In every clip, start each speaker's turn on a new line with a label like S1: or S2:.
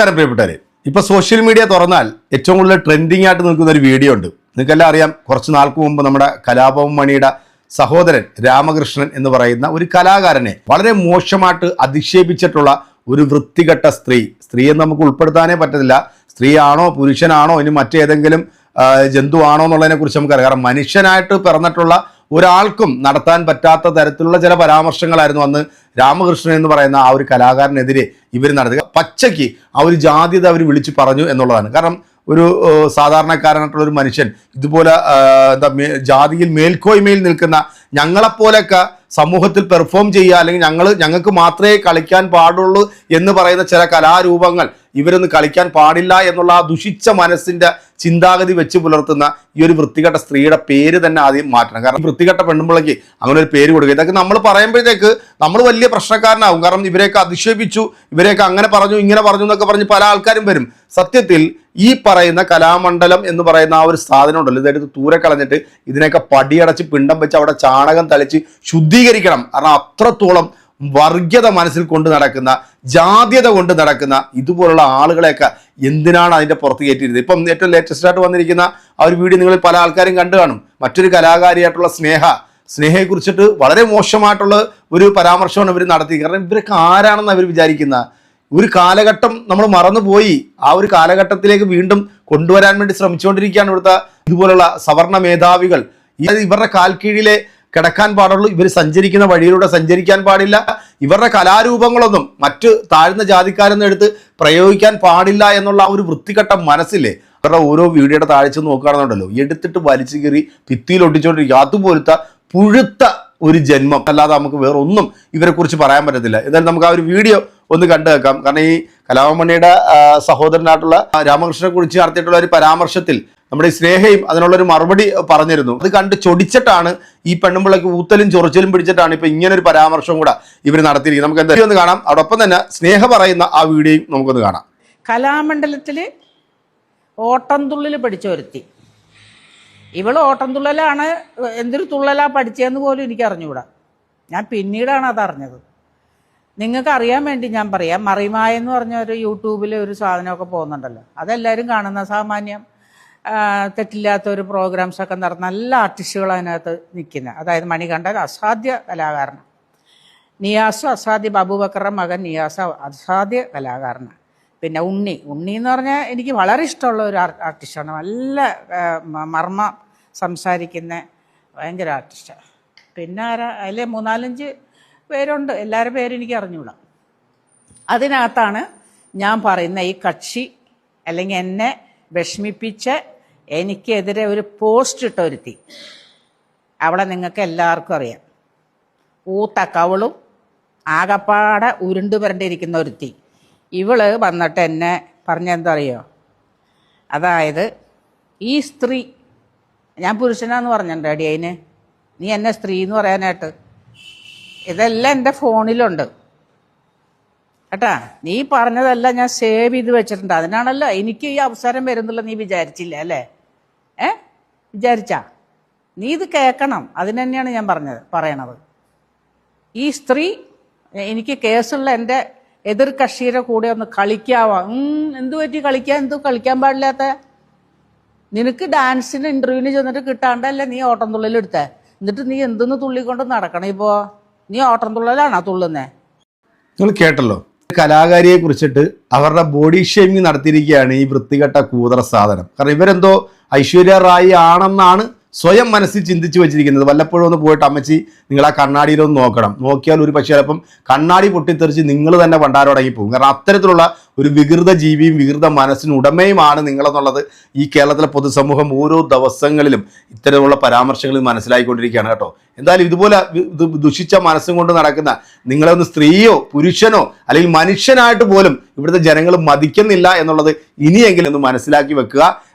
S1: നമസ്കാരം പ്രിയപ്പെട്ടവരെ. ഇപ്പോൾ സോഷ്യൽ മീഡിയ തുറന്നാൽ ഏറ്റവും കൂടുതൽ ട്രെൻഡിങ് ആയിട്ട് നിൽക്കുന്ന ഒരു വീഡിയോ ഉണ്ട്. നിങ്ങൾക്കെല്ലാം അറിയാം, കുറച്ച് നാൾക്ക് മുമ്പ് നമ്മുടെ കലാഭവൻ മണിയുടെ സഹോദരൻ രാമകൃഷ്ണൻ എന്ന് പറയുന്ന ഒരു കലാകാരനെ വളരെ മോശമായിട്ട് അധിക്ഷേപിച്ചിട്ടുള്ള ഒരു വൃത്തികെട്ട സ്ത്രീ എന്ന് നമുക്ക് ഉൾപ്പെടുത്താനേ പറ്റത്തില്ല. സ്ത്രീയാണോ പുരുഷനാണോ ഇനി മറ്റേതെങ്കിലും ജന്തുവാണോ എന്നുള്ളതിനെ കുറിച്ച് നമുക്കറിയാം. കാരണം മനുഷ്യനായിട്ട് പിറന്നിട്ടുള്ള ഒരാൾക്കും നടത്താൻ പറ്റാത്ത തരത്തിലുള്ള ചില പരാമർശങ്ങളായിരുന്നു അന്ന് രാമകൃഷ്ണൻ എന്ന് പറയുന്ന ആ ഒരു കലാകാരനെതിരെ ഇവർ നടത്തുക. പച്ചയ്ക്ക് ആ ഒരു ജാതിത അവർ വിളിച്ചു പറഞ്ഞു എന്നുള്ളതാണ്. കാരണം ഒരു സാധാരണക്കാരനായിട്ടുള്ള ഒരു മനുഷ്യൻ ഇതുപോലെ ജാതിയിൽ മേൽക്കോയ്മയിൽ നിൽക്കുന്ന ഞങ്ങളെപ്പോലൊക്കെ സമൂഹത്തിൽ പെർഫോം ചെയ്യുക, അല്ലെങ്കിൽ ഞങ്ങൾക്ക് മാത്രമേ കളിക്കാൻ പാടുള്ളൂ എന്ന് പറയുന്ന ചില കലാരൂപങ്ങൾ ഇവരൊന്ന് കളിക്കാൻ പാടില്ല എന്നുള്ള ആ ദുഷിച്ച മനസ്സിന്റെ ചിന്താഗതി വെച്ച് പുലർത്തുന്ന ഈ ഒരു വൃത്തികെട്ട സ്ത്രീയുടെ പേര് തന്നെ ആദ്യം മാറ്റണം. കാരണം വൃത്തികെട്ട പെണ്ണുമ്പിളയ്ക്ക് അങ്ങനെ ഒരു പേര് കൊടുക്കുക, ഇതൊക്കെ നമ്മൾ പറയുമ്പോഴത്തേക്ക് നമ്മൾ വലിയ പ്രശ്നക്കാരനാവും. കാരണം ഇവരെയൊക്കെ അധിക്ഷേപിച്ചു, ഇവരെയൊക്കെ അങ്ങനെ പറഞ്ഞു ഇങ്ങനെ പറഞ്ഞു എന്നൊക്കെ പറഞ്ഞ് പല ആൾക്കാരും വരും. സത്യത്തിൽ ഈ പറയുന്ന കലാമണ്ഡലം എന്ന് പറയുന്ന ആ ഒരു സാധനം ഉണ്ടല്ലോ, ഇതെടുത്ത് ദൂരെ കളഞ്ഞിട്ട് ഇതിനൊക്കെ പടിയടച്ച് പിണ്ടം വെച്ച് അവിടെ ചാണകം തളിച്ച് ശുദ്ധീകരിക്കണം. കാരണം അത്രത്തോളം വർഗീയത മനസ്സിൽ കൊണ്ട് നടക്കുന്ന, ജാത്യത കൊണ്ട് നടക്കുന്ന ഇതുപോലുള്ള ആളുകളെയൊക്കെ എന്തിനാണ് അതിൻ്റെ പുറത്ത് കയറ്റിയിരുന്നത്? ഇപ്പം ഏറ്റവും ലേറ്റസ്റ്റ് ആയിട്ട് വന്നിരിക്കുന്ന ആ ഒരു വീഡിയോ നിങ്ങളിൽ പല ആൾക്കാരും കണ്ടു കാണും. മറ്റൊരു കലാകാരിയായിട്ടുള്ള സ്നേഹയെ കുറിച്ചിട്ട് വളരെ മോശമായിട്ടുള്ള ഒരു പരാമർശമാണ് ഇവർ നടത്തി. കാരണം ഇവരൊക്കെ ആരാണെന്ന് അവർ വിചാരിക്കുന്ന ഒരു കാലഘട്ടം നമ്മൾ മറന്നുപോയി. ആ ഒരു കാലഘട്ടത്തിലേക്ക് വീണ്ടും കൊണ്ടുവരാൻ വേണ്ടി ശ്രമിച്ചുകൊണ്ടിരിക്കുകയാണ് ഇവിടുത്തെ ഇതുപോലുള്ള സവർണ മേധാവികൾ. ഇവരുടെ കാൽക്കീഴിലെ കിടക്കാൻ പാടുള്ളൂ, ഇവർ സഞ്ചരിക്കുന്ന വഴിയിലൂടെ സഞ്ചരിക്കാൻ പാടില്ല, ഇവരുടെ കലാരൂപങ്ങളൊന്നും മറ്റ് താഴ്ന്ന ജാതിക്കാരൊന്നും എടുത്ത് പ്രയോഗിക്കാൻ പാടില്ല എന്നുള്ള ഒരു വൃത്തികെട്ട മനസ്സില്ലേ. അവരുടെ ഓരോ വീഡിയോയുടെ താഴ്ച നോക്കുകയാണെന്നുണ്ടല്ലോ, എടുത്തിട്ട് വലിച്ചു കീറി ഭിത്തിയിൽ ഒട്ടിച്ചുകൊണ്ടിരിക്കുക. അതുപോലത്തെ പുഴുത്ത ഒരു ജന്മം അല്ലാതെ നമുക്ക് വേറെ ഒന്നും ഇവരെ കുറിച്ച് പറയാൻ പറ്റത്തില്ല. എന്നാലും നമുക്ക് ആ ഒരു വീഡിയോ ഒന്ന് കണ്ടു വെക്കാം. കാരണം ഈ കലാഭവൻ മണിയുടെ സഹോദരനായിട്ടുള്ള രാമകൃഷ്ണനെ കുറിച്ച് നടത്തിയിട്ടുള്ള ഒരു പരാമർശത്തിൽ നമ്മുടെ ഈ സ്നേഹയും അതിനുള്ളൊരു മറുപടി പറഞ്ഞിരുന്നു. അത് കണ്ട് ചൊടിച്ചിട്ടാണ് ഈ പെണ്ണുമ്പിളയ്ക്ക് ഊത്തലും ചൊറിച്ചലും പിടിച്ചിട്ടാണ് ഇപ്പൊ ഇങ്ങനെ ഒരു പരാമർശം കൂടെ ഇവർ നടത്തിയിരിക്കുന്നത്. നമുക്ക് എന്തായാലും ഒന്ന് കാണാം. അതോടൊപ്പം തന്നെ സ്നേഹ പറയുന്ന ആ വീഡിയോയും നമുക്കൊന്ന് കാണാം.
S2: കലാമണ്ഡലത്തില് ഓട്ടംതുള്ളിൽ പഠിച്ച ഒരുത്തി, ഇവള് ഓട്ടംതുള്ളലാണ്, എന്തൊരു തുള്ളലാ പഠിച്ചതെന്ന് പോലും എനിക്ക് അറിഞ്ഞുകൂടാ. ഞാൻ പിന്നീടാണ് അതറിഞ്ഞത്. നിങ്ങൾക്ക് അറിയാൻ വേണ്ടി ഞാൻ പറയാം. മറിമായ എന്ന് പറഞ്ഞ ഒരു യൂട്യൂബിൽ ഒരു സാധനമൊക്കെ പോകുന്നുണ്ടല്ലോ, അതെല്ലാവരും കാണുന്ന സാമാന്യം തെറ്റില്ലാത്ത ഒരു പ്രോഗ്രാംസൊക്കെ നടന്ന നല്ല ആർട്ടിസ്റ്റുകൾ അതിനകത്ത് നിൽക്കുന്നത്. അതായത് മണികണ്ഠൻ അസാധ്യ കലാകാരനാണ്, നിയാസ് അസാധ്യ, അബൂബക്കറുടെ മകൻ നിയാസ് അസാധ്യ കലാകാരനാണ്. പിന്നെ ഉണ്ണി എന്ന് പറഞ്ഞാൽ എനിക്ക് വളരെ ഇഷ്ടമുള്ള ഒരു ആർട്ടിസ്റ്റാണ്. നല്ല മർമ്മ സംസാരിക്കുന്ന ഭയങ്കര ആർട്ടിസ്റ്റാണ്. പിന്നെ അതിൽ 3-4-5 പേരുണ്ട്, എല്ലാവരുടെ പേരും എനിക്ക് അറിഞ്ഞൂടാ. അതിനകത്താണ് ഞാൻ പറയുന്ന ഈ കക്ഷി, അല്ലെങ്കിൽ എന്നെ വിഷമിപ്പിച്ച് എനിക്കെതിരെ ഒരു പോസ്റ്റ് ഇട്ട ഒരുത്തി. അവളെ നിങ്ങൾക്ക് എല്ലാവർക്കും അറിയാം. ഊത്ത കവളും ആകപ്പാടെ ഉരുണ്ടു പുരണ്ടിരിക്കുന്ന ഒരുത്തി. ഇവള് വന്നിട്ട് എന്നെ പറഞ്ഞെന്താ അറിയോ? അതായത് ഈ സ്ത്രീ, ഞാൻ പുരുഷനാന്ന് പറഞ്ഞിട്ടുണ്ട് അടി അതിന്, നീ എന്നെ സ്ത്രീ എന്ന് പറയാനായിട്ട്. ഇതെല്ലാം എൻ്റെ ഫോണിലുണ്ട് കേട്ടാ. നീ പറഞ്ഞതെല്ലാം ഞാൻ സേവ് ചെയ്ത് വെച്ചിട്ടുണ്ട്. അതിനാണല്ലോ എനിക്ക് ഈ അവസരം വരുന്നുള്ള നീ വിചാരിച്ചില്ല അല്ലേ? വിചാരിച്ചാ? നീ ഇത് കേൾക്കണം. അതിന് തന്നെയാണ് ഞാൻ പറയണത്. ഈ സ്ത്രീ എനിക്ക് കേസുള്ള എൻ്റെ എതിർ കക്ഷിയുടെ കൂടെ ഒന്ന് കളിക്കാവാം. എന്തു പറ്റി കളിക്കാൻ പാടില്ലാത്ത? നിനക്ക് ഡാൻസിന് ഇന്റർവ്യൂവിന് ചെന്നിട്ട് കിട്ടാണ്ടല്ലേ നീ ഓട്ടം തുള്ളലെടുത്തേ? എന്നിട്ട് നീ എന്തെന്ന് തുള്ളിക്കൊണ്ട് നടക്കണം? ഇപ്പോ നീ ഓട്ടം തുള്ളലാണോ തുള്ളുന്നേ?
S1: നിങ്ങൾ കേട്ടല്ലോ, കലാകാരിയെ കുറിച്ചിട്ട് അവരുടെ ബോഡി ഷേമിങ് നടത്തിയിരിക്കുകയാണ് ഈ വൃത്തികെട്ട കൂതറ സാധനം. കാരണം ഇവരെന്തോ ഐശ്വര്യ റായി ആണെന്നാണ് സ്വയം മനസ്സിൽ ചിന്തിച്ച് വെച്ചിരിക്കുന്നത്. വല്ലപ്പോഴും ഒന്ന് പോയിട്ട് അമ്മച്ചി നിങ്ങൾ ആ കണ്ണാടിയിലൊന്ന് നോക്കണം. നോക്കിയാൽ ഒരു പക്ഷേ ചിലപ്പം കണ്ണാടി പൊട്ടിത്തെറിച്ച് നിങ്ങൾ തന്നെ പണ്ടാരോടങ്ങി പോകും. കാരണം അത്തരത്തിലുള്ള ഒരു വികൃത ജീവിയും വികൃത മനസ്സിന് ഉടമയുമാണ് നിങ്ങളെന്നുള്ളത് ഈ കേരളത്തിലെ പൊതുസമൂഹം ഓരോ ദിവസങ്ങളിലും ഇത്തരമുള്ള പരാമർശങ്ങളിൽ മനസ്സിലായിക്കൊണ്ടിരിക്കുകയാണ് കേട്ടോ. എന്തായാലും ഇതുപോലെ ദുഷിച്ച മനസ്സും കൊണ്ട് നടക്കുന്ന നിങ്ങളെ ഒന്ന് സ്ത്രീയോ പുരുഷനോ അല്ലെങ്കിൽ മനുഷ്യനായിട്ട് പോലും ഇവിടുത്തെ ജനങ്ങൾ മതിക്കുന്നില്ല എന്നുള്ളത് ഇനിയെങ്കിലും ഒന്ന് മനസ്സിലാക്കി വെക്കുക.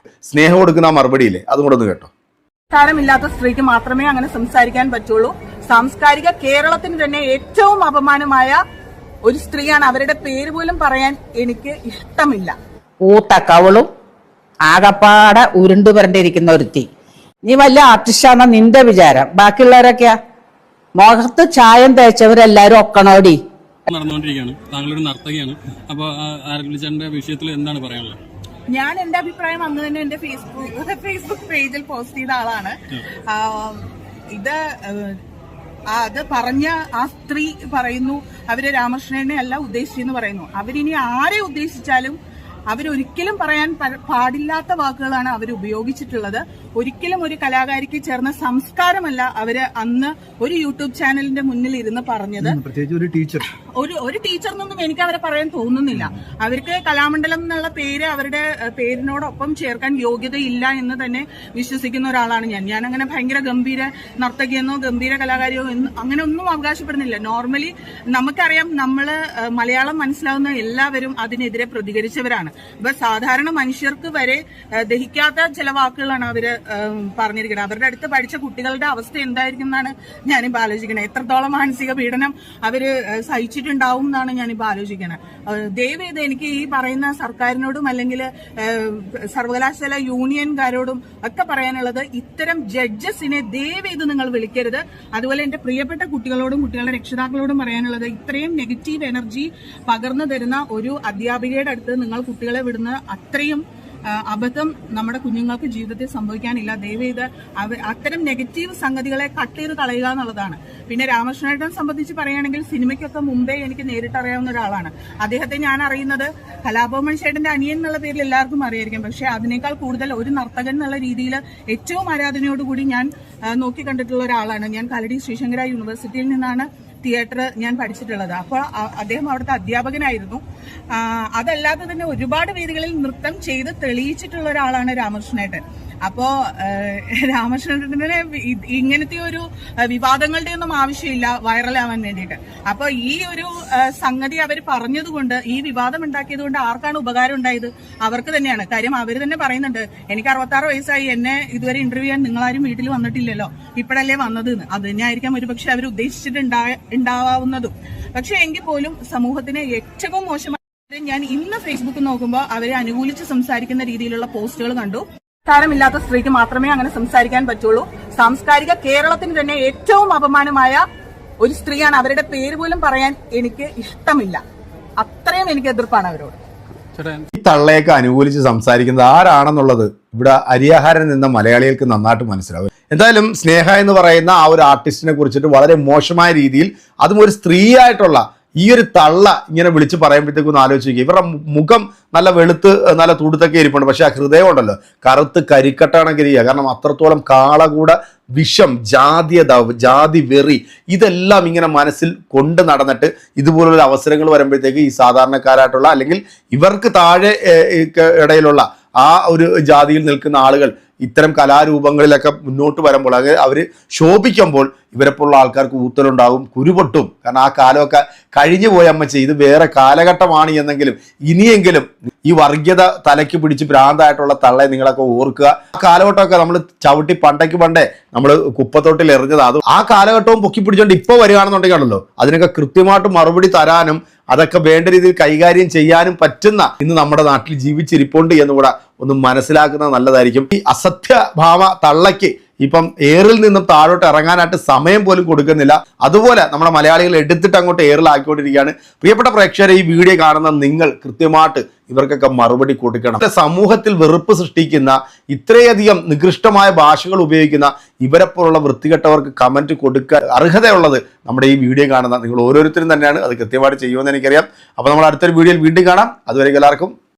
S1: സ്നേഹം കൊടുക്കുന്ന ആ മറുപടിയില്ലേ, അതും കൂടെ ഒന്ന് കേട്ടോ.
S3: സംസ്കാരമില്ലാത്ത സ്ത്രീക്ക് മാത്രമേ അങ്ങനെ സംസാരിക്കാൻ പറ്റുള്ളൂ. സാംസ്കാരിക കേരളത്തിന് തന്നെ ഏറ്റവും അപമാനമായ ഒരു സ്ത്രീയാണ്. അവരുടെ പേര് പോലും പറയാൻ എനിക്ക് ഇഷ്ടമില്ല.
S2: ഊത്ത കവളും ആകപ്പാടെ ഉരുണ്ടു പുരണ്ടിരിക്കുന്ന ഒരുത്തി. നീ വലിയ ആർട്ടിസ്റ്റാണെന്ന നിന്റെ വിചാരം. ബാക്കിയുള്ളവരൊക്കെയാ മുഖത്ത് ചായം തേച്ചവരെല്ലാരും ഒക്കണോടി.
S4: നടന്നുകൊണ്ടിരിക്കുകയാണ്. താങ്കളൊരു നർത്തകിയാണ്. അപ്പോൾ ആരക്കുളിച്ചേട്ടന്റെ വിഷയത്തിൽ എന്താണ് പറയാനുള്ളത്?
S3: ഞാൻ എന്റെ അഭിപ്രായം അന്ന് തന്നെ എന്റെ ഫേസ്ബുക്ക് പേജിൽ പോസ്റ്റ് ചെയ്ത ആളാണ്. അത് പറഞ്ഞ ആ സ്ത്രീ പറയുന്നു അവര് രാമകൃഷ്ണനെ അല്ല ഉദ്ദേശിച്ചെന്ന് പറയുന്നു. അവരിനി ആരെ ഉദ്ദേശിച്ചാലും അവരൊരിക്കലും പറയാൻ പാടില്ലാത്ത വാക്കുകളാണ് അവർ ഉപയോഗിച്ചിട്ടുള്ളത്. ഒരിക്കലും ഒരു കലാകാരിക്ക് ചേർന്ന സംസ്കാരമല്ല അവര് അന്ന് ഒരു യൂട്യൂബ് ചാനലിന്റെ മുന്നിൽ ഇരുന്ന് പറഞ്ഞത്. ഒരു ടീച്ചറിനൊന്നും എനിക്ക് അവരെ പറയാൻ തോന്നുന്നില്ല. അവർക്ക് കലാമണ്ഡലം എന്നുള്ള പേര് അവരുടെ പേരിനോടൊപ്പം ചേർക്കാൻ യോഗ്യതയില്ല എന്ന് തന്നെ വിശ്വസിക്കുന്ന ഒരാളാണ് ഞാൻ അങ്ങനെ ഭയങ്കര ഗംഭീര നർത്തകിയെന്നോ ഗംഭീര കലാകാരിയോ അങ്ങനെ ഒന്നും അവകാശപ്പെടുന്നില്ല. നോർമലി നമുക്കറിയാം, നമ്മള് മലയാളം മനസ്സിലാവുന്ന എല്ലാവരും അതിനെതിരെ പ്രതികരിച്ചവരാണ്. ഇപ്പൊ സാധാരണ മനുഷ്യർക്ക് വരെ ദഹിക്കാത്ത ചില വാക്കുകളാണ് അവര് പറഞ്ഞിരിക്കുന്നത്. അവരുടെ അടുത്ത് പഠിച്ച കുട്ടികളുടെ അവസ്ഥ എന്തായിരിക്കും എന്നാണ് ഞാനിപ്പോ ആലോചിക്കുന്നത്. എത്രത്തോളം മാനസിക പീഡനം അവര് സഹിച്ചിട്ടുണ്ടാവും എന്നാണ് ഞാനിപ്പോ ആലോചിക്കുന്നത്. ദയവേത് എനിക്ക് ഈ പറയുന്ന സർക്കാരിനോടും അല്ലെങ്കിൽ സർവകലാശാല യൂണിയൻകാരോടും ഒക്കെ പറയാനുള്ളത്, ഇത്തരം ജഡ്ജസിനെ ദയവേത് നിങ്ങൾ വിളിക്കരുത്. അതുപോലെ എന്റെ പ്രിയപ്പെട്ട കുട്ടികളോടും കുട്ടികളുടെ രക്ഷിതാക്കളോടും പറയാനുള്ളത്, ഇത്രയും നെഗറ്റീവ് എനർജി പകർന്നു തരുന്ന ഒരു അധ്യാപികയുടെ അടുത്ത് നിങ്ങൾ കുട്ടികളെ വിടുന്ന അത്രയും അബദ്ധം നമ്മുടെ കുഞ്ഞുങ്ങൾക്ക് ജീവിതത്തിൽ സംഭവിക്കാനില്ല. ദയവേത് അത്തരം നെഗറ്റീവ് സംഗതികളെ കട്ട് ചെയ്ത് കളയുക എന്നുള്ളതാണ്. പിന്നെ രാമകൃഷ്ണനെ സംബന്ധിച്ച് പറയുകയാണെങ്കിൽ സിനിമയ്ക്കൊക്കെ മുമ്പേ എനിക്ക് നേരിട്ട് അറിയാവുന്ന ഒരാളാണ്. അദ്ദേഹത്തെ ഞാൻ അറിയുന്നത് കലാഭവൻ ചേട്ടന്റെ അനിയൻ എന്നുള്ള പേരിൽ എല്ലാവർക്കും അറിയായിരിക്കും. പക്ഷെ അതിനേക്കാൾ കൂടുതൽ ഒരു നർത്തകൻ എന്നുള്ള രീതിയിൽ ഏറ്റവും ആരാധനയോടുകൂടി ഞാൻ നോക്കിക്കണ്ടിട്ടുള്ള ഒരാളാണ്. ഞാൻ കാലടി ശ്രീശങ്കര യൂണിവേഴ്സിറ്റിയിൽ നിന്നാണ് തിയേറ്റർ ഞാൻ പഠിച്ചിട്ടുള്ളത്. അപ്പോൾ അദ്ദേഹം അവിടുത്തെ അധ്യാപകനായിരുന്നു. അതല്ലാതെ തന്നെ ഒരുപാട് വേദികളിൽ നൃത്തം ചെയ്ത് തെളിയിച്ചിട്ടുള്ള ഒരാളാണ് രാമകൃഷ്ണേട്ടൻ. അപ്പോ രാമകൃഷ്ണേട്ടനെ ഇങ്ങനത്തെ ഒരു വിവാദങ്ങളുടെ ഒന്നും ആവശ്യമില്ല വൈറലാവാൻ വേണ്ടിയിട്ട്. അപ്പൊ ഈ ഒരു സംഗതി അവർ പറഞ്ഞതുകൊണ്ട്, ഈ വിവാദം ഉണ്ടാക്കിയത് കൊണ്ട് ആർക്കാണ് ഉപകാരം ഉണ്ടായത്? അവർക്ക് തന്നെയാണ്. കാര്യം അവർ തന്നെ പറയുന്നുണ്ട്, എനിക്ക് 66 വയസ്സായി, എന്നെ ഇതുവരെ ഇന്റർവ്യൂ ചെയ്യാൻ നിങ്ങളാരും വീട്ടിൽ വന്നിട്ടില്ലല്ലോ, ഇപ്പോഴല്ലേ വന്നത്. അത് തന്നെയായിരിക്കാം ഒരു പക്ഷെ അവർ ഉദ്ദേശിച്ചിട്ടുണ്ടാവുന്നതും. പക്ഷെ എങ്കിൽ പോലും സമൂഹത്തിന് ഏറ്റവും മോശമായ ഞാൻ ഇന്ന് ഫേസ്ബുക്ക് നോക്കുമ്പോൾ അവരെ അനുകൂലിച്ച് സംസാരിക്കുന്ന രീതിയിലുള്ള പോസ്റ്റുകൾ കണ്ടു. സംസ്കാരമില്ലാത്ത സ്ത്രീക്ക് മാത്രമേ അങ്ങനെ സംസാരിക്കാൻ പറ്റുള്ളൂ. സാംസ്കാരിക കേരളത്തിന് തന്നെ ഏറ്റവും അപമാനമായ ഒരു സ്ത്രീയാണ്. അവരുടെ പേര് പോലും പറയാൻ എനിക്ക് ഇഷ്ടമില്ല. അത്രയും എനിക്ക് എതിർപ്പാണ് അവരോട്.
S1: ഈ തള്ളയൊക്കെ അനുകൂലിച്ച് സംസാരിക്കുന്നത് ആരാണെന്നുള്ളത് ഇവിടെ അരിയാഹാരം നിന്ന മലയാളികൾക്ക് നന്നായിട്ട് മനസ്സിലാവും. എന്തായാലും സ്നേഹ എന്ന് പറയുന്ന ആ ഒരു ആർട്ടിസ്റ്റിനെ കുറിച്ചിട്ട് വളരെ മോശമായ രീതിയിൽ, അതും ഒരു സ്ത്രീയായിട്ടുള്ള ഈ ഒരു തള്ള ഇങ്ങനെ വിളിച്ച് പറയുമ്പോഴത്തേക്കും ഒന്ന് ആലോചിക്കുക. ഇവരുടെ മുഖം നല്ല വെളുത്ത് നല്ല തുടുത്തൊക്കെ ഇരിപ്പുണ്ട്, പക്ഷെ ആ ഹൃദയം ഉണ്ടല്ലോ കറുത്ത് കരിക്കട്ടാണെങ്കിൽ. കാരണം അത്രത്തോളം കാളകൂട വിഷം, ജാതി വെറി ഇതെല്ലാം ഇങ്ങനെ മനസ്സിൽ കൊണ്ട് നടന്നിട്ട് ഇതുപോലുള്ള അവസരങ്ങൾ വരുമ്പോഴത്തേക്ക് ഈ സാധാരണക്കാരായിട്ടുള്ള അല്ലെങ്കിൽ ഇവർക്ക് താഴെ ഇടയിലുള്ള ആ ഒരു ജാതിയിൽ നിൽക്കുന്ന ആളുകൾ ഇത്തരം കലാരൂപങ്ങളിലൊക്കെ മുന്നോട്ട് വരുമ്പോൾ, അതായത് അവർ ശോഭിക്കുമ്പോൾ ഇവരെപ്പോലുള്ള ആൾക്കാർക്ക് ഊത്തലുണ്ടാകും, കുരുപൊട്ടും. കാരണം ആ കാലമൊക്കെ കഴിഞ്ഞു പോയ അമ്മച്ചി, ഇത് വേറെ കാലഘട്ടമാണ് എന്നെങ്കിലും ഇനിയെങ്കിലും ഈ വർഗീയത തലയ്ക്ക് പിടിച്ച് ഭ്രാന്തായിട്ടുള്ള തള്ളയെ നിങ്ങളൊക്കെ ഓർക്കുക. ആ കാലഘട്ടമൊക്കെ നമ്മൾ ചവിട്ടി പണ്ടേ നമ്മൾ കുപ്പത്തോട്ടിൽ എറിഞ്ഞതാണ്. അത് ആ കാലഘട്ടവും പൊക്കി പിടിച്ചുകൊണ്ട് ഇപ്പോൾ വരികയാണെന്നുണ്ടെങ്കിലോ അതിനൊക്കെ കൃത്യമായിട്ട് മറുപടി തരാനും അതൊക്കെ വേണ്ട രീതിയിൽ കൈകാര്യം ചെയ്യാനും പറ്റുന്ന ഇന്ന് നമ്മുടെ നാട്ടിൽ ജീവിച്ചിരിപ്പുണ്ട് എന്നുകൂടെ ഒന്ന് മനസ്സിലാക്കുന്നത് നല്ലതായിരിക്കും. ഈ അസത്യഭാവ തള്ളയ്ക്ക് ഇപ്പം എയറിൽ നിന്നും താഴോട്ട് ഇറങ്ങാനായിട്ട് സമയം പോലും കൊടുക്കുന്നില്ല. അതുപോലെ നമ്മുടെ മലയാളികൾ എടുത്തിട്ട് അങ്ങോട്ട് എയറിലാക്കിക്കൊണ്ടിരിക്കുകയാണ്. പ്രിയപ്പെട്ട പ്രേക്ഷകരെ, ഈ വീഡിയോ കാണുന്ന നിങ്ങൾ കൃത്യമായിട്ട് ഇവർക്കൊക്കെ മറുപടി കൊടുക്കണം. സമൂഹത്തിൽ വെറുപ്പ് സൃഷ്ടിക്കുന്ന, ഇത്രയധികം നികൃഷ്ടമായ ഭാഷകൾ ഉപയോഗിക്കുന്ന ഇവരെപ്പോലുള്ള വൃത്തികെട്ടവർക്ക് കമന്റ് കൊടുക്കാൻ അർഹതയുള്ളത് നമ്മുടെ ഈ വീഡിയോ കാണുന്ന നിങ്ങൾ ഓരോരുത്തരും തന്നെയാണ്. അത് കൃത്യമായിട്ട് ചെയ്യുമെന്ന് എനിക്കറിയാം. അപ്പോൾ നമ്മൾ അടുത്തൊരു വീഡിയോയിൽ വീണ്ടും കാണാം. അതുവരെ എല്ലാവർക്കും